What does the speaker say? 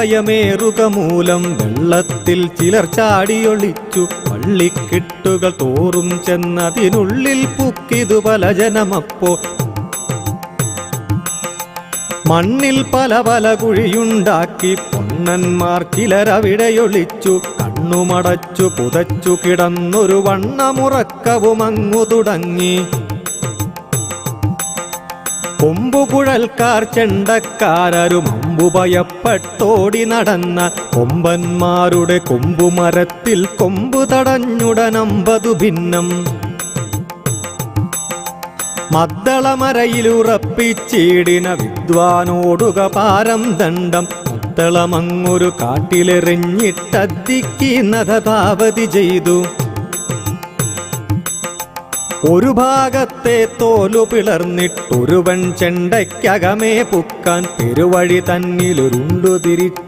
ഭയമേറുക മൂലം വെള്ളത്തിൽ ചിലർ ചാടിയൊളിച്ചു. പള്ളിക്കെട്ടുകൾ തോറും ചെന്നതിനുള്ളിൽ പുക്കിതു പല ജനമപ്പോ. മണ്ണിൽ പല പല കുഴിയുണ്ടാക്കി പൊണ്ണന്മാർ ചിലരവിടെയൊളിച്ചു. കണ്ണുമടച്ചു പുതച്ചു കിടന്നൊരു വണ്ണമുറക്കവുമങ്ങു തുടങ്ങി. കൊമ്പുകുഴൽക്കാർ ചെണ്ടക്കാരും അമ്പു ഭയപ്പെട്ടോടി നടന്ന കൊമ്പന്മാരുടെ കൊമ്പുമരത്തിൽ കൊമ്പു തടഞ്ഞുടനമ്പതു ഭിന്നം. മദ്ദളമരയിലുറപ്പിച്ചീടിന വിദ്വാനോടുക പാരം ദണ്ഡം. മദ്ദളമങ്ങൊരു കാട്ടിലെറിഞ്ഞിട്ടദ്ദിക്കുന്നതാവതി ചെയ്തു. ഒരു ഭാഗത്തെ തോലു പിളർന്നിട്ടൊരുവൻ ചെണ്ടയ്ക്കകമേ പുക്കാൻ പെരുവഴി തന്നിലൊരുണ്ടു തിരിച്ചു.